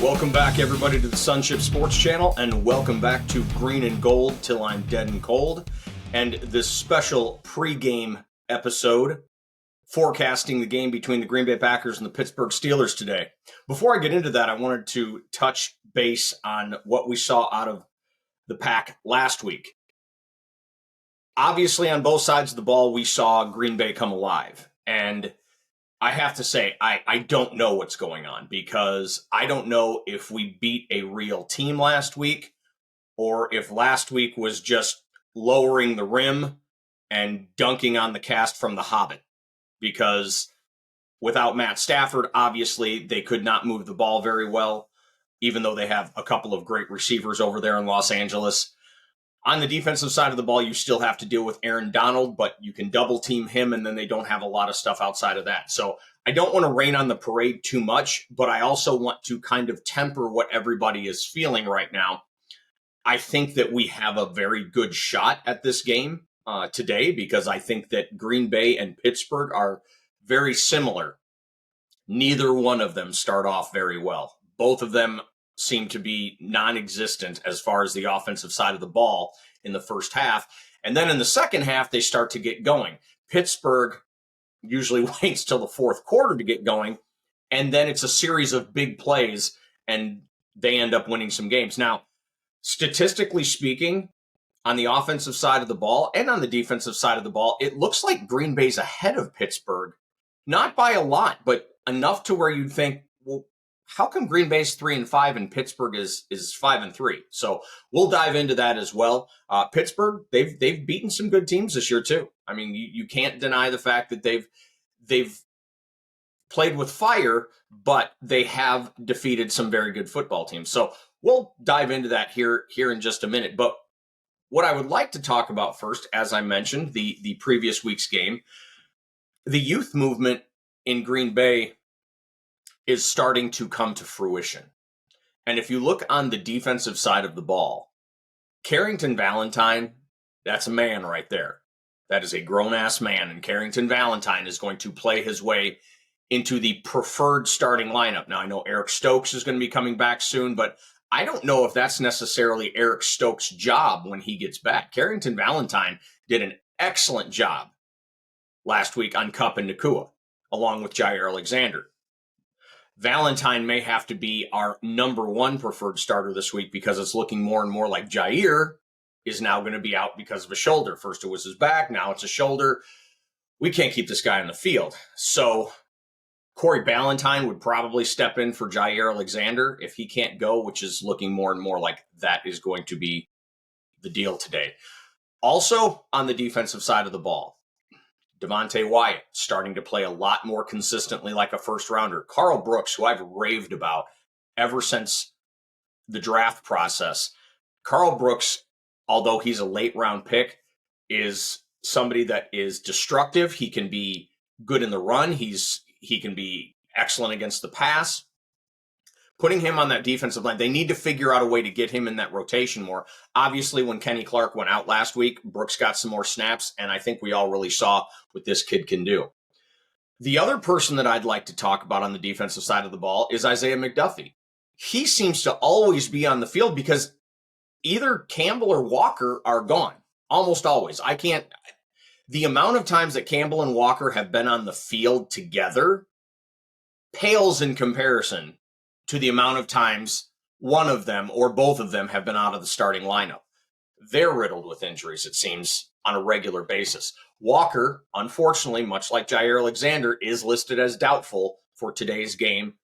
Welcome back, everybody, to the Sunship Sports Channel, and welcome back to Green and Gold Till I'm Dead and Cold, and this special pregame episode forecasting the game between the Green Bay Packers and the Pittsburgh Steelers today. Before I get into that, I wanted to touch base on what we saw out of the Pack last week. Obviously, on both sides of the ball, we saw Green Bay come alive, and I have to say, I don't know what's going on, because I don't know if we beat a real team last week or if last week was just lowering the rim and dunking on the cast from The Hobbit. Because without Matt Stafford, obviously, they could not move the ball very well, even though they have a couple of great receivers over there in Los Angeles. On the defensive side of the ball, you still have to deal with Aaron Donald, but you can double team him, and then they don't have a lot of stuff outside of that. So I don't want to rain on the parade too much, but I also want to kind of temper what everybody is feeling right now. I think that we have a very good shot at this game today, because I think that Green Bay and Pittsburgh are very similar. Neither one of them start off very well. Both of them seem to be non-existent as far as the offensive side of the ball in the first half. And then in the second half, they start to get going. Pittsburgh usually waits till the fourth quarter to get going, and then it's a series of big plays, and they end up winning some games. Now, statistically speaking, on the offensive side of the ball and on the defensive side of the ball, it looks like Green Bay's ahead of Pittsburgh. Not by a lot, but enough to where you'd think, well, how come Green Bay's 3-5 and Pittsburgh is 5-3? So we'll dive into that as well. Pittsburgh, they've beaten some good teams this year too. I mean, you can't deny the fact that they've played with fire, but they have defeated some very good football teams. So we'll dive into that here in just a minute. But what I would like to talk about first, as I mentioned, the previous week's game, the youth movement in Green Bay is starting to come to fruition. And if you look on the defensive side of the ball, Carrington Valentine, that's a man right there. That is a grown-ass man, and Carrington Valentine is going to play his way into the preferred starting lineup. Now, I know Eric Stokes is going to be coming back soon, but I don't know if that's necessarily Eric Stokes' job when he gets back. Carrington Valentine did an excellent job last week on Kupp and Nakua, along with Jair Alexander. Valentine may have to be our number one preferred starter this week, because it's looking more and more like Jair is now going to be out because of a shoulder. First it was his back, now it's a shoulder. We can't keep this guy on the field. So Corey Ballantyne would probably step in for Jair Alexander if he can't go, which is looking more and more like that is going to be the deal today. Also, on the defensive side of the ball, Devontae Wyatt starting to play a lot more consistently like a first rounder. Carl Brooks, who I've raved about ever since the draft process. Carl Brooks, although he's a late round pick, is somebody that is destructive. He can be good in the run. He can be excellent against the pass. Putting him on that defensive line, they need to figure out a way to get him in that rotation more. Obviously, when Kenny Clark went out last week, Brooks got some more snaps, and I think we all really saw what this kid can do. The other person that I'd like to talk about on the defensive side of the ball is Isaiah McDuffie. He seems to always be on the field because either Campbell or Walker are gone, almost always. The amount of times that Campbell and Walker have been on the field together pales in comparison to the amount of times one of them or both of them have been out of the starting lineup. They're riddled with injuries, it seems, on a regular basis. Walker, unfortunately, much like Jair Alexander, is listed as doubtful for today's game.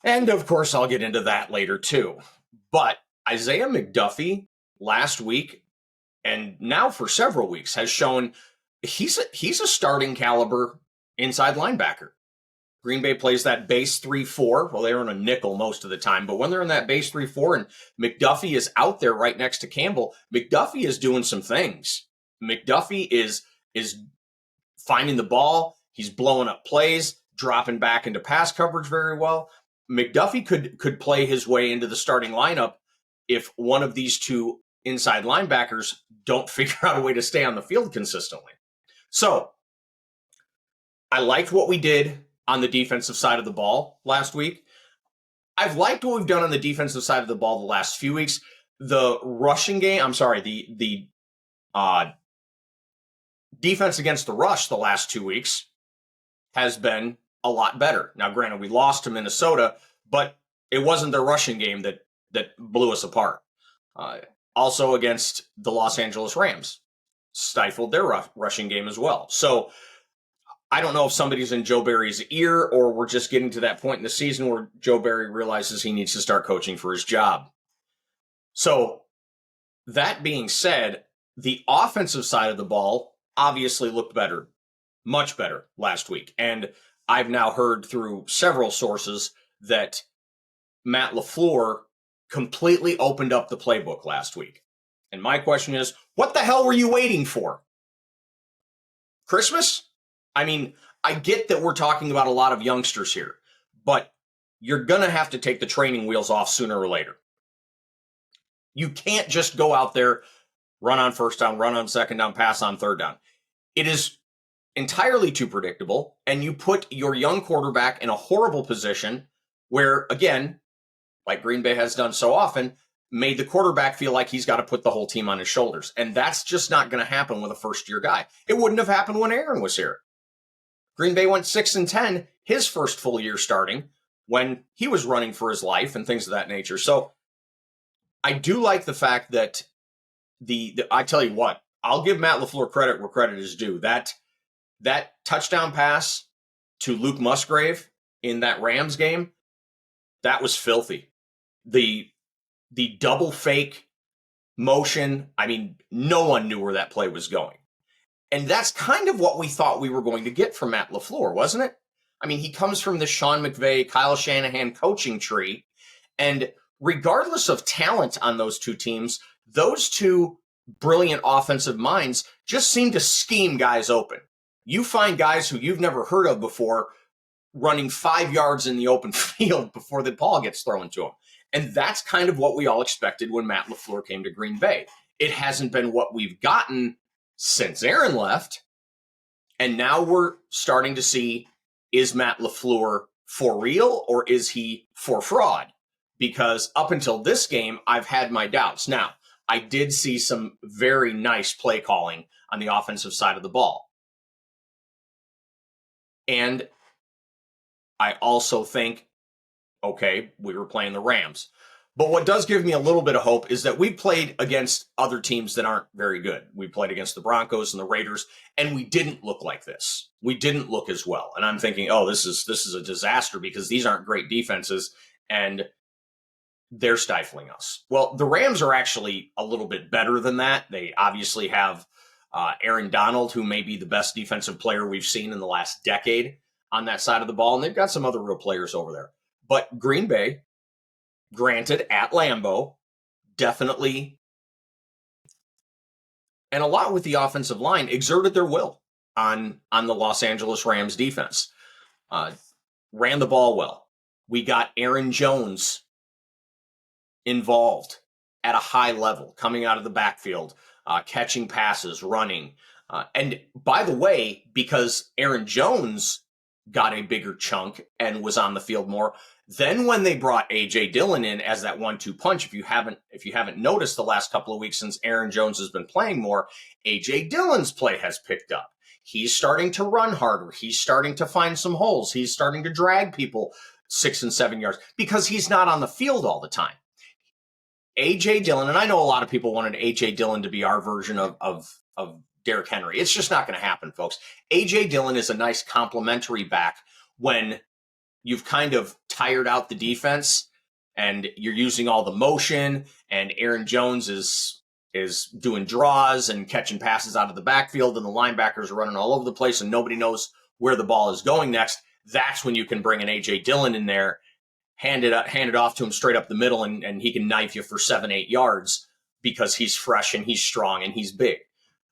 And, of course, I'll get into that later, too. But Isaiah McDuffie last week, and now for several weeks, has shown he's a starting caliber inside linebacker. Green Bay plays that base 3-4. Well, they're in a nickel most of the time, but when they're in that base 3-4 and McDuffie is out there right next to Campbell, McDuffie is doing some things. McDuffie is finding the ball. He's blowing up plays, dropping back into pass coverage very well. McDuffie could play his way into the starting lineup if one of these two inside linebackers don't figure out a way to stay on the field consistently. So I liked what we did on the defensive side of the ball last week. I've liked what we've done on the defensive side of the ball the last few weeks. The rushing game, I'm sorry, the defense against the rush the last 2 weeks has been a lot better. Now, granted, we lost to Minnesota, but it wasn't their rushing game that blew us apart. Also against the Los Angeles Rams, stifled their rushing game as well. So I don't know if somebody's in Joe Barry's ear or we're just getting to that point in the season where Joe Barry realizes he needs to start coaching for his job. So that being said, the offensive side of the ball obviously looked better, much better last week. And I've now heard through several sources that Matt LaFleur completely opened up the playbook last week. And my question is, what the hell were you waiting for? Christmas? I mean, I get that we're talking about a lot of youngsters here, but you're going to have to take the training wheels off sooner or later. You can't just go out there, run on first down, run on second down, pass on third down. It is entirely too predictable, and you put your young quarterback in a horrible position where, again, like Green Bay has done so often, made the quarterback feel like he's got to put the whole team on his shoulders. And that's just not going to happen with a first-year guy. It wouldn't have happened when Aaron was here. Green Bay went 6-10 his first full year starting when he was running for his life and things of that nature. So I do like the fact that I tell you what, I'll give Matt LaFleur credit where credit is due. That touchdown pass to Luke Musgrave in that Rams game, that was filthy. The double fake motion, I mean, no one knew where that play was going. And that's kind of what we thought we were going to get from Matt LaFleur, wasn't it? I mean, he comes from the Sean McVay, Kyle Shanahan coaching tree. And regardless of talent on those two teams, those two brilliant offensive minds just seem to scheme guys open. You find guys who you've never heard of before running 5 yards in the open field before the ball gets thrown to them. And that's kind of what we all expected when Matt LaFleur came to Green Bay. It hasn't been what we've gotten since Aaron left. And now we're starting to see, is Matt LaFleur for real or is he for fraud? Because up until this game, I've had my doubts. Now, I did see some very nice play calling on the offensive side of the ball. And I also think, okay, we were playing the Rams. But what does give me a little bit of hope is that we played against other teams that aren't very good. We played against the Broncos and the Raiders, and we didn't look like this. We didn't look as well. And I'm thinking, oh, this is a disaster because these aren't great defenses, and they're stifling us. Well, the Rams are actually a little bit better than that. They obviously have Aaron Donald, who may be the best defensive player we've seen in the last decade on that side of the ball, and they've got some other real players over there. But Green Bay, granted at Lambeau, definitely, and a lot with the offensive line, exerted their will on the Los Angeles Rams defense. Ran the ball well. We got Aaron Jones involved at a high level, coming out of the backfield, catching passes, running. And by the way, because Aaron Jones got a bigger chunk and was on the field more, then when they brought A.J. Dillon in as that 1-2 punch, if you haven't noticed the last couple of weeks since Aaron Jones has been playing more, A.J. Dillon's play has picked up. He's starting to run harder. He's starting to find some holes. He's starting to drag people 6 and 7 yards because he's not on the field all the time. A.J. Dillon, and I know a lot of people wanted A.J. Dillon to be our version of Derrick Henry. It's just not going to happen, folks. A.J. Dillon is a nice complementary back when you've kind of tired out the defense and you're using all the motion, and Aaron Jones is doing draws and catching passes out of the backfield, and the linebackers are running all over the place and nobody knows where the ball is going next. That's when you can bring an A.J. Dillon in there, hand it off to him straight up the middle, and he can knife you for 7-8 yards because he's fresh and he's strong and he's big.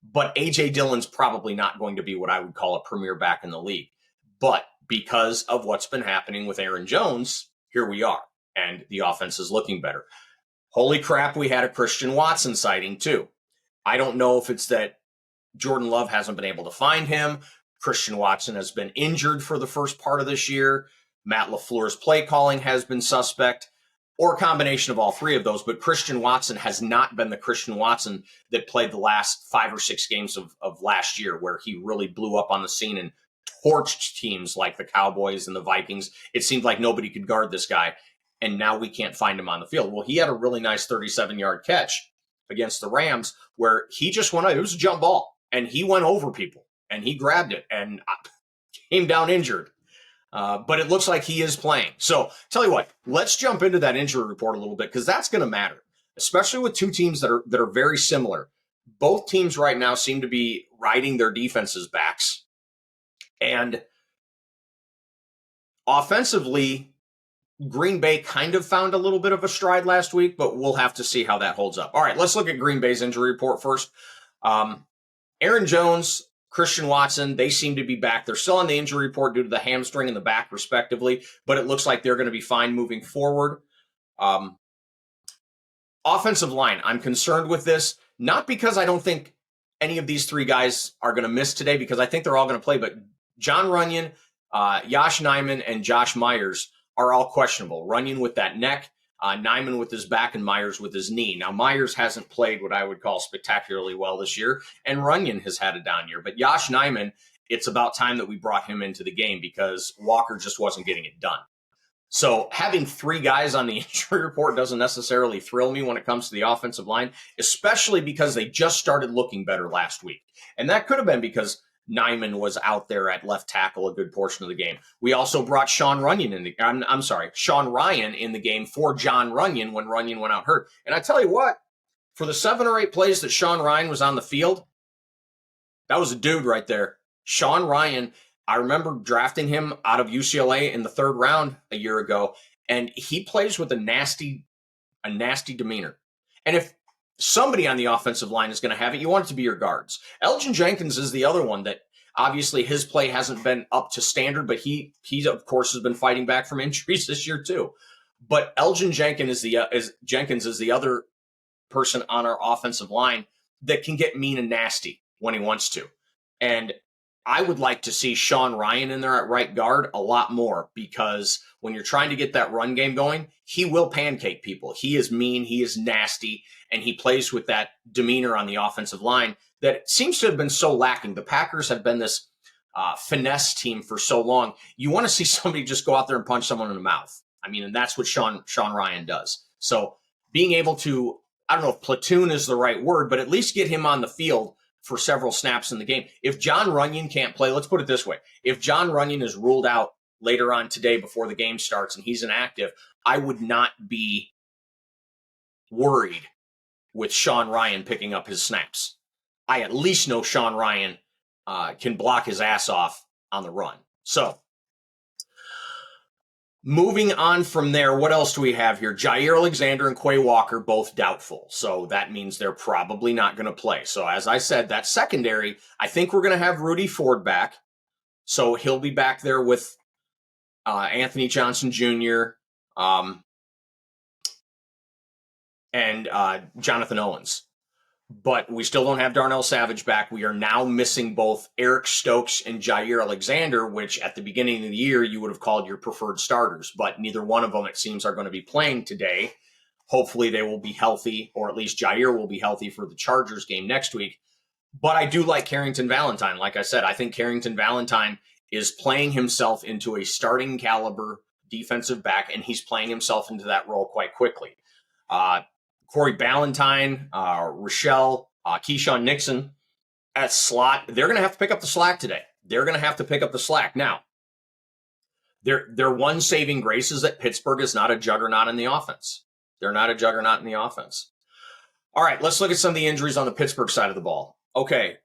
But A.J. Dillon's probably not going to be what I would call a premier back in the league. But because of what's been happening with Aaron Jones, here we are, and the offense is looking better. Holy crap, we had a Christian Watson sighting too. I don't know if it's that Jordan Love hasn't been able to find him. Christian Watson has been injured for the first part of this year. Matt LaFleur's play calling has been suspect, or a combination of all three of those. But Christian Watson has not been the Christian Watson that played the last 5 or 6 games of last year, where he really blew up on the scene and torched teams like the Cowboys and the Vikings. It seemed like nobody could guard this guy, and now we can't find him on the field. Well, he had a really nice 37-yard catch against the Rams where he just went out. It was a jump ball, and he went over people, and he grabbed it and came down injured. But it looks like he is playing. So tell you what, let's jump into that injury report a little bit, because that's going to matter, especially with two teams that are very similar. Both teams right now seem to be riding their defenses' backs. And offensively, Green Bay kind of found a little bit of a stride last week, but we'll have to see how that holds up. All right, let's look at Green Bay's injury report first. Aaron Jones, Christian Watson, they seem to be back. They're still on the injury report due to the hamstring and the back, respectively, but it looks like they're going to be fine moving forward. Offensive line, I'm concerned with this, not because I don't think any of these three guys are going to miss today, because I think they're all going to play, but John Runyon, Yosh Nijman, and Josh Myers are all questionable. Runyon with that neck, Nijman with his back, and Myers with his knee. Now, Myers hasn't played what I would call spectacularly well this year, and Runyon has had a down year. But Yosh Nijman, it's about time that we brought him into the game, because Walker just wasn't getting it done. So having three guys on the injury report doesn't necessarily thrill me when it comes to the offensive line, especially because they just started looking better last week. And that could have been because Nijman was out there at left tackle a good portion of the game. We also brought Sean Ryan in the game for John Runyon when Runyon went out hurt. And I tell you what, for the 7 or 8 plays that Sean Ryan was on the field, that was a dude right there. Sean Ryan, I remember drafting him out of UCLA in the 3rd round a year ago, and he plays with a nasty demeanor. And if somebody on the offensive line is going to have it, you want it to be your guards. Elgin Jenkins is the other one that obviously his play hasn't been up to standard, but he of course has been fighting back from injuries this year too. But Elgin Jenkins is the other person on our offensive line that can get mean and nasty when he wants to. And I would like to see Sean Ryan in there at right guard a lot more, because when you're trying to get that run game going, he will pancake people. He is mean, he is nasty, and he plays with that demeanor on the offensive line that seems to have been so lacking. The Packers have been this finesse team for so long. You want to see somebody just go out there and punch someone in the mouth. I mean, and that's what Sean Ryan does. So being able to, I don't know if platoon is the right word, but at least get him on the field for several snaps in the game. If John Runyon can't play, let's put it this way. If John Runyon is ruled out later on today before the game starts and he's inactive, I would not be worried with Sean Ryan picking up his snaps. I at least know Sean Ryan can block his ass off on the run. So moving on from there, what else do we have here? Jair Alexander and Quay Walker, both doubtful. So that means they're probably not going to play. So as I said, that secondary, I think we're going to have Rudy Ford back. So he'll be back there with Anthony Johnson Jr. And Jonathan Owens. But we still don't have Darnell Savage back. We are now missing both Eric Stokes and Jair Alexander, which at the beginning of the year you would have called your preferred starters. But neither one of them, it seems, are going to be playing today. Hopefully they will be healthy, or at least Jair will be healthy for the Chargers game next week. But I do like Carrington Valentine. Like I said, I think Carrington Valentine is playing himself into a starting caliber defensive back, and he's playing himself into that role quite quickly. Corey Ballantyne, Rochelle, Keyshawn Nixon at slot. They're going to have to pick up the slack today. They're going to have to pick up the slack. Now, their one saving grace is that Pittsburgh is not a juggernaut in the offense. They're not a juggernaut in the offense. All right, let's look at some of the injuries on the Pittsburgh side of the ball. Okay,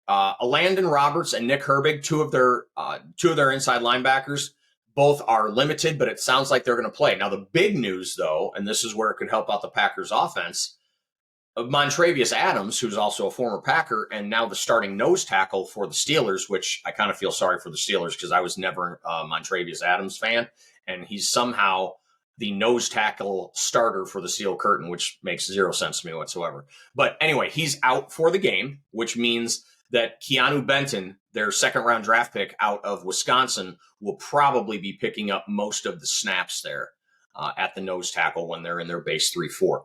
Landon Roberts and Nick Herbig, two of their inside linebackers, both are limited, but it sounds like they're going to play. Now, the big news, though, and this is where it could help out the Packers offense, Montravius Adams, who's also a former Packer and now the starting nose tackle for the Steelers, which I kind of feel sorry for the Steelers because I was never a Montravius Adams fan, and he's somehow the nose tackle starter for the Steel Curtain, which makes zero sense to me whatsoever. But anyway, he's out for the game, which means that Keanu Benton, their second-round draft pick out of Wisconsin, will probably be picking up most of the snaps there at the nose tackle when they're in their base 3-4.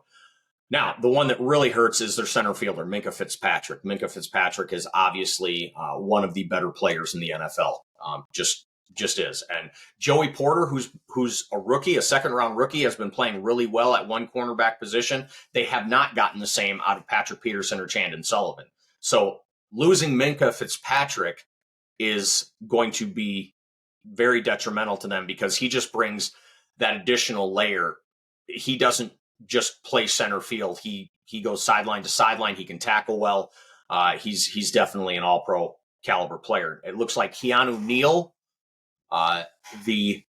Now, the one that really hurts is their center fielder, Minkah Fitzpatrick. Minkah Fitzpatrick is obviously one of the better players in the NFL. Just is. And Joey Porter, who's a rookie, a second-round rookie, has been playing really well at one cornerback position. They have not gotten the same out of Patrick Peterson or Chandon Sullivan. So losing Minkah Fitzpatrick is going to be very detrimental to them because he just brings that additional layer. He doesn't just play center field. He goes sideline to sideline. He can tackle well. He's definitely an all-pro caliber player. It looks like Keanu Neal, the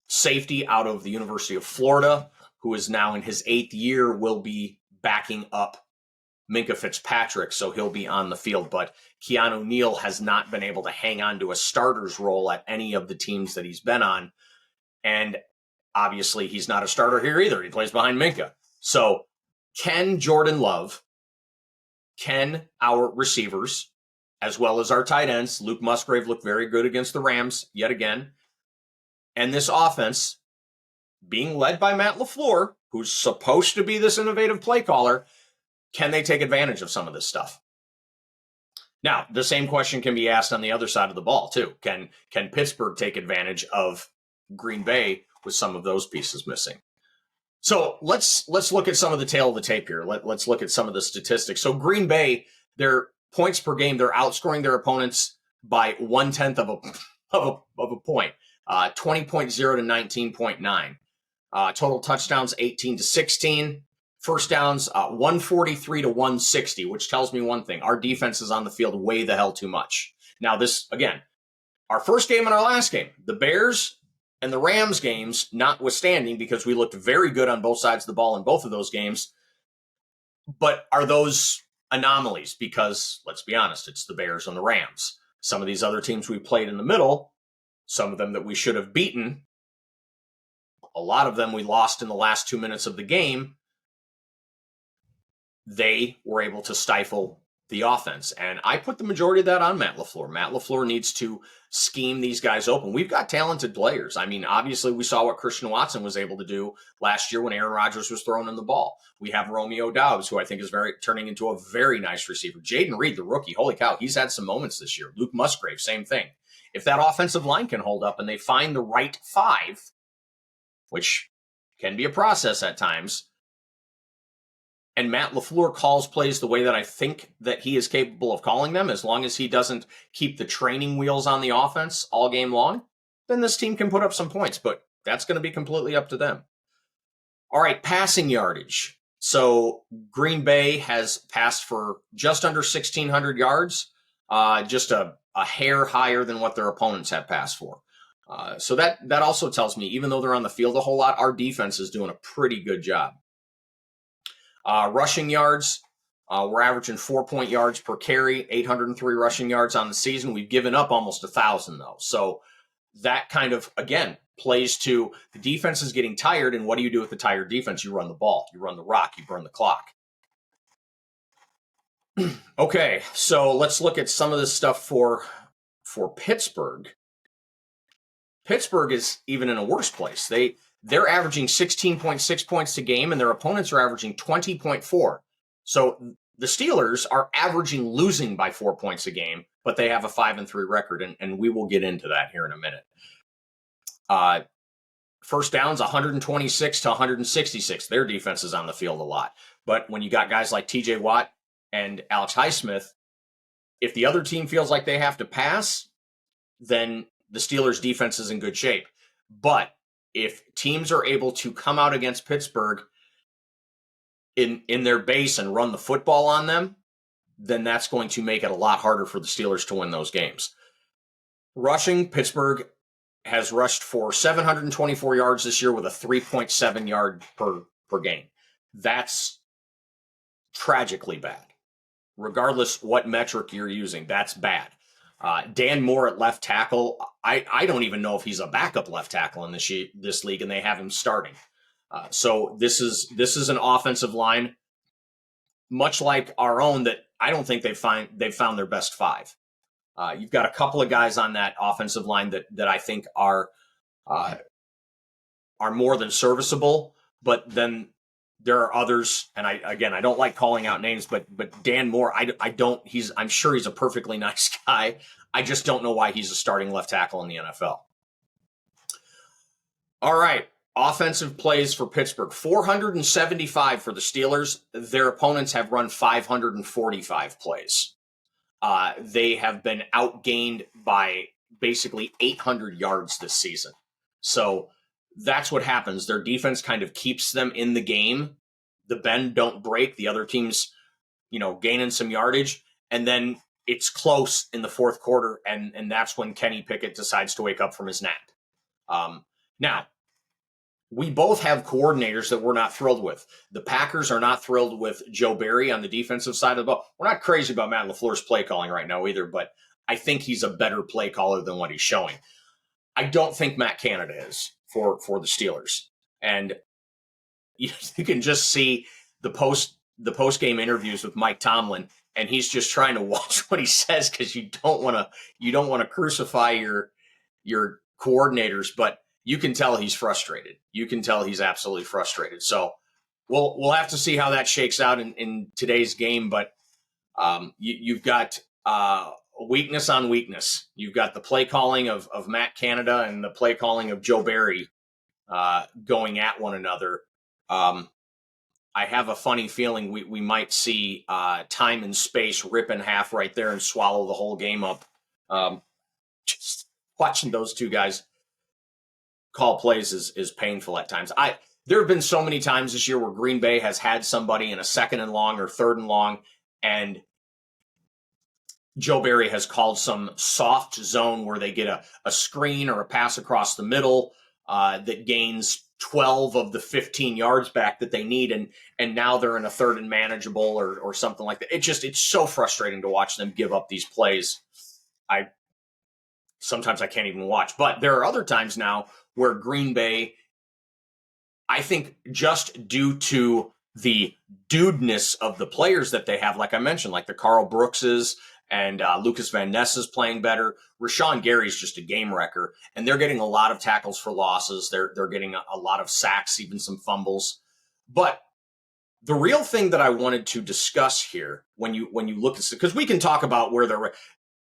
safety out of the University of Florida, who is now in his 8th year, will be backing up Minkah Fitzpatrick, so he'll be on the field. But Keanu Neal has not been able to hang on to a starter's role at any of the teams that he's been on. And obviously, he's not a starter here either. He plays behind Minkah. So can Jordan Love, can our receivers, as well as our tight ends, Luke Musgrave looked very good against the Rams yet again, and this offense, being led by Matt LaFleur, who's supposed to be this innovative play caller, can they take advantage of some of this stuff? Now, the same question can be asked on the other side of the ball, too. Can Pittsburgh take advantage of Green Bay with some of those pieces missing? So let's look at some of the tail of the tape here. Let's look at some of the statistics. So Green Bay, their points per game, they're outscoring their opponents by 1/10 of a point, 20.0 to 19.9. Total touchdowns 18 to 16. First downs 143 to 160, which tells me one thing: our defense is on the field way the hell too much. Now, this again, our first game and our last game, the Bears and the Rams games notwithstanding, because we looked very good on both sides of the ball in both of those games. But are those anomalies? Because let's be honest, it's the Bears and the Rams. Some of these other teams we played in the middle, some of them that we should have beaten, a lot of them we lost in the last 2 minutes of the game. They were able to stifle the offense. And I put the majority of that on Matt LaFleur. Matt LaFleur needs to scheme these guys open. We've got talented players. I mean, obviously we saw what Christian Watson was able to do last year when Aaron Rodgers was throwing in the ball. We have Romeo Doubs, who I think is turning into a very nice receiver. Jaden Reed, the rookie, holy cow, he's had some moments this year. Luke Musgrave, same thing. If that offensive line can hold up and they find the right 5, which can be a process at times, and Matt LaFleur calls plays the way that I think that he is capable of calling them, as long as he doesn't keep the training wheels on the offense all game long, then this team can put up some points, but that's going to be completely up to them. All right, passing yardage. So Green Bay has passed for just under 1,600 yards, just a hair higher than what their opponents have passed for. So that also tells me, even though they're on the field a whole lot, our defense is doing a pretty good job. Rushing yards, we're averaging 4 yards per carry, 803 rushing yards on the season. We've given up almost 1,000 though. So that kind of, again, plays to the defense is getting tired. And what do you do with the tired defense? You run the ball, you run the rock, you burn the clock. Okay, so let's look at some of this stuff for Pittsburgh. Pittsburgh is even in a worse place. They're averaging 16.6 points a game, and their opponents are averaging 20.4. So the Steelers are averaging losing by 4 points a game, but they have a 5-3 record, and we will get into that here in a minute. First downs, 126 to 166. Their defense is on the field a lot. But when you got guys like TJ Watt and Alex Highsmith, if the other team feels like they have to pass, then the Steelers' defense is in good shape. But if teams are able to come out against Pittsburgh in their base and run the football on them, then that's going to make it a lot harder for the Steelers to win those games. Rushing, Pittsburgh has rushed for 724 yards this year with a 3.7 yard per game. That's tragically bad. Regardless what metric you're using, that's bad. Dan Moore at left tackle, I don't even know if he's a backup left tackle in this league, and they have him starting. So this is an offensive line, much like our own, that I don't think they've found their best five. You've got a couple of guys on that offensive line that I think are more than serviceable, but then there are others, and I don't like calling out names, but Dan Moore, I'm sure he's a perfectly nice guy. I just don't know why he's a starting left tackle in the NFL. All right, offensive plays for Pittsburgh, 475 for the Steelers. Their opponents have run 545 plays. They have been outgained by basically 800 yards this season. So that's what happens. Their defense kind of keeps them in the game. The bend don't break. The other team's, gaining some yardage. And then it's close in the fourth quarter. And that's when Kenny Pickett decides to wake up from his nap. Now, we both have coordinators that we're not thrilled with. The Packers are not thrilled with Joe Barry on the defensive side of the ball. We're not crazy about Matt LaFleur's play calling right now either, but I think he's a better play caller than what he's showing. I don't think Matt Canada is for the Steelers. And you can just see the post-game interviews with Mike Tomlin, and he's just trying to watch what he says because you don't want to crucify your coordinators, but you can tell he's frustrated. You can tell he's absolutely frustrated. So we'll have to see how that shakes out in today's game. But you've got weakness on weakness. You've got the play calling of Matt Canada and the play calling of Joe Barry going at one another. I have a funny feeling we might see time and space rip in half right there and swallow the whole game up. Just watching those two guys call plays is painful at times. There have been so many times this year where Green Bay has had somebody in a second and long or third and long, and Joe Barry has called some soft zone where they get a screen or a pass across the middle that gains 12 of the 15 yards back that they need, and now they're in a third and manageable or something like that. It's so frustrating to watch them give up these plays. Sometimes I can't even watch. But there are other times now where Green Bay, I think just due to the dudeness of the players that they have, like I mentioned, like the Carl Brookses and Lucas Van Ness is playing better. Rashawn Gary's just a game wrecker, and they're getting a lot of tackles for losses. They're getting a lot of sacks, even some fumbles. But the real thing that I wanted to discuss here when you look at this, because we can talk about where they're.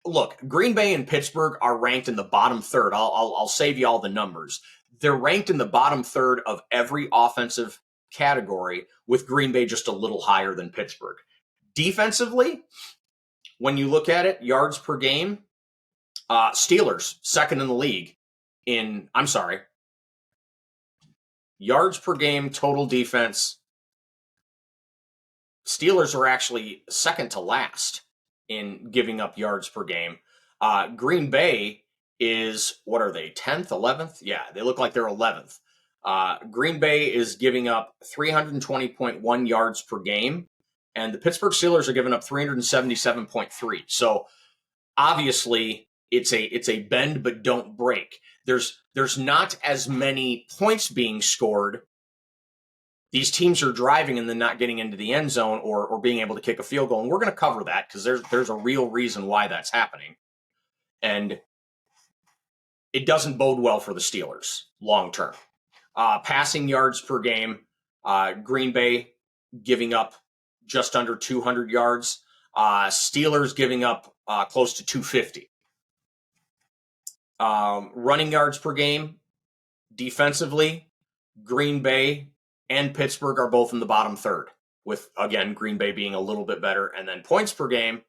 Look, Green Bay and Pittsburgh are ranked in the bottom third. I'll save you all the numbers. They're ranked in the bottom third of every offensive category, with Green Bay just a little higher than Pittsburgh. Defensively, when you look at it, yards per game, Steelers, second in the league yards per game, total defense. Steelers are actually second to last in giving up yards per game. Green Bay is, what are they, 10th, 11th? Yeah, they look like they're 11th. Green Bay is giving up 320.1 yards per game, and the Pittsburgh Steelers are giving up 377.3. So obviously it's a bend but don't break. There's not as many points being scored. These teams are driving and then not getting into the end zone or being able to kick a field goal. And we're going to cover that because there's a real reason why that's happening. And it doesn't bode well for the Steelers long term. Passing yards per game, Green Bay giving up just under 200 yards. Steelers giving up close to 250. Running yards per game, defensively, Green Bay and Pittsburgh are both in the bottom third, with, again, Green Bay being a little bit better. And then points per game,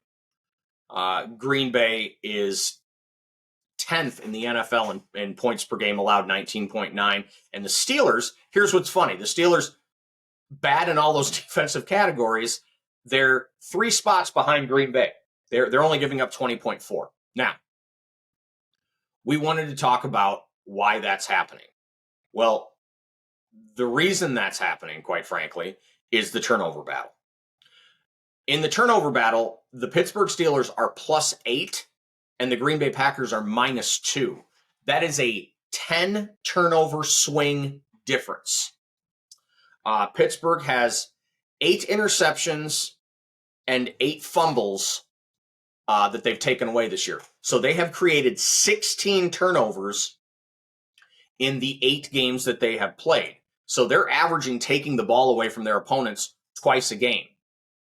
Green Bay is 10th in the NFL in points per game allowed, 19.9. And the Steelers, here's what's funny. The Steelers, bad in all those defensive categories, they're 3 spots behind Green Bay. They're only giving up 20.4. Now, we wanted to talk about why that's happening. Well, the reason that's happening, quite frankly, is the turnover battle. In the turnover battle, the Pittsburgh Steelers are +8 and the Green Bay Packers are -2. That is a 10 turnover swing difference. Pittsburgh has 8 interceptions and 8 fumbles that they've taken away this year. So they have created 16 turnovers in the 8 games that they have played. So they're averaging taking the ball away from their opponents twice a game.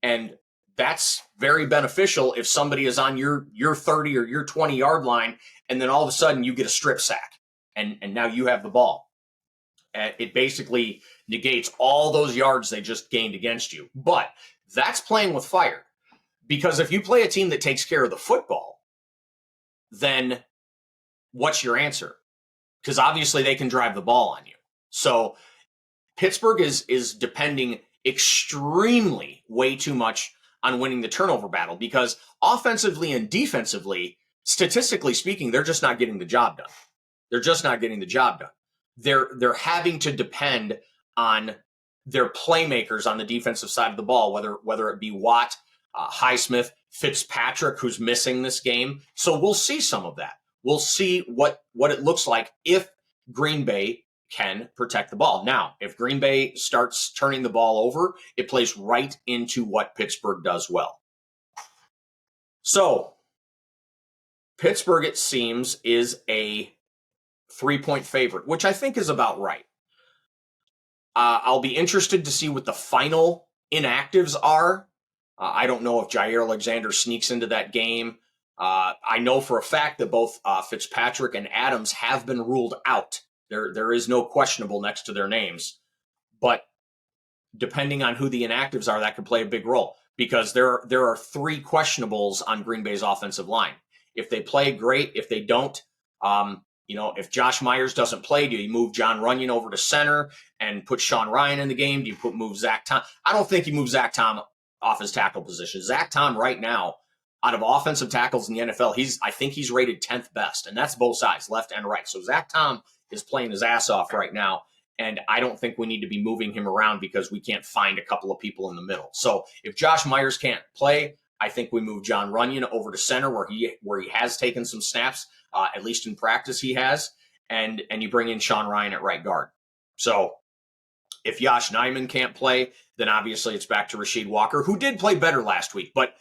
And that's very beneficial if somebody is on your 30 or your 20-yard line, and then all of a sudden you get a strip sack, and now you have the ball. It basically negates all those yards they just gained against you. But that's playing with fire. Because if you play a team that takes care of the football, then what's your answer? Because obviously they can drive the ball on you. So Pittsburgh is depending extremely way too much on winning the turnover battle, because offensively and defensively, statistically speaking, they're just not getting the job done. They're just not getting the job done. They're having to depend on their playmakers on the defensive side of the ball, whether it be Watt, Highsmith, Fitzpatrick, who's missing this game. So we'll see some of that. We'll see what it looks like if Green Bay can protect the ball. Now, if Green Bay starts turning the ball over, it plays right into what Pittsburgh does well. So Pittsburgh, it seems, is a 3-point favorite, which I think is about right. I'll be interested to see what the final inactives are. I don't know if Jair Alexander sneaks into that game. I know for a fact that both Fitzpatrick and Adams have been ruled out. There is no questionable next to their names. But depending on who the inactives are, that could play a big role, because there are 3 questionables on Green Bay's offensive line. If they play, great. If they don't, if Josh Myers doesn't play, do you move John Runyon over to center and put Sean Ryan in the game? Do you move Zach Tom? I don't think you move Zach Tom off his tackle position. Zach Tom right now, out of offensive tackles in the NFL, I think he's rated 10th best, and that's both sides, left and right. So Zach Tom is playing his ass off right now, and I don't think we need to be moving him around because we can't find a couple of people in the middle. So if Josh Myers can't play, I think we move John Runyon over to center where he has taken some snaps, at least in practice he has, and you bring in Sean Ryan at right guard. So if Yosh Nijman can't play, then obviously it's back to Rasheed Walker, who did play better last week, but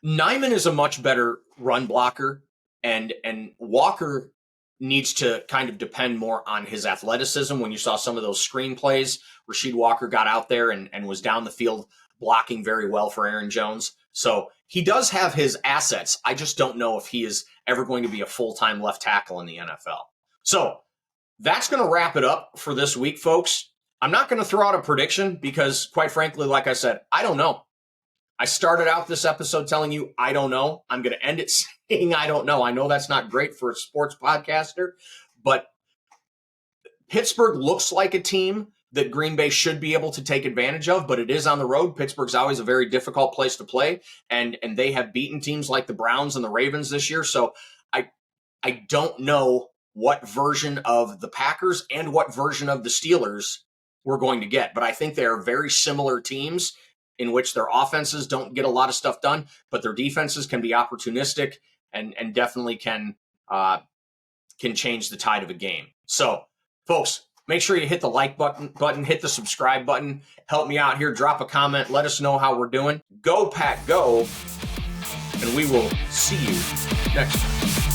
Nijman is a much better run blocker, and Walker needs to kind of depend more on his athleticism. When you saw some of those screen plays, Rasheed Walker got out there and was down the field blocking very well for Aaron Jones. So he does have his assets. I just don't know if he is ever going to be a full-time left tackle in the NFL. So that's going to wrap it up for this week, folks. I'm not going to throw out a prediction because, quite frankly, like I said, I don't know. I started out this episode telling you I don't know. I'm going to end it saying I don't know. I know that's not great for a sports podcaster, but Pittsburgh looks like a team that Green Bay should be able to take advantage of, but it is on the road. Pittsburgh's always a very difficult place to play, and they have beaten teams like the Browns and the Ravens this year. So I don't know what version of the Packers and what version of the Steelers we're going to get, but I think they are very similar teams in which their offenses don't get a lot of stuff done, but their defenses can be opportunistic and definitely can change the tide of a game. So, folks, make sure you hit the like button, hit the subscribe button, help me out here, drop a comment, let us know how we're doing. Go, Pack, go, and we will see you next time.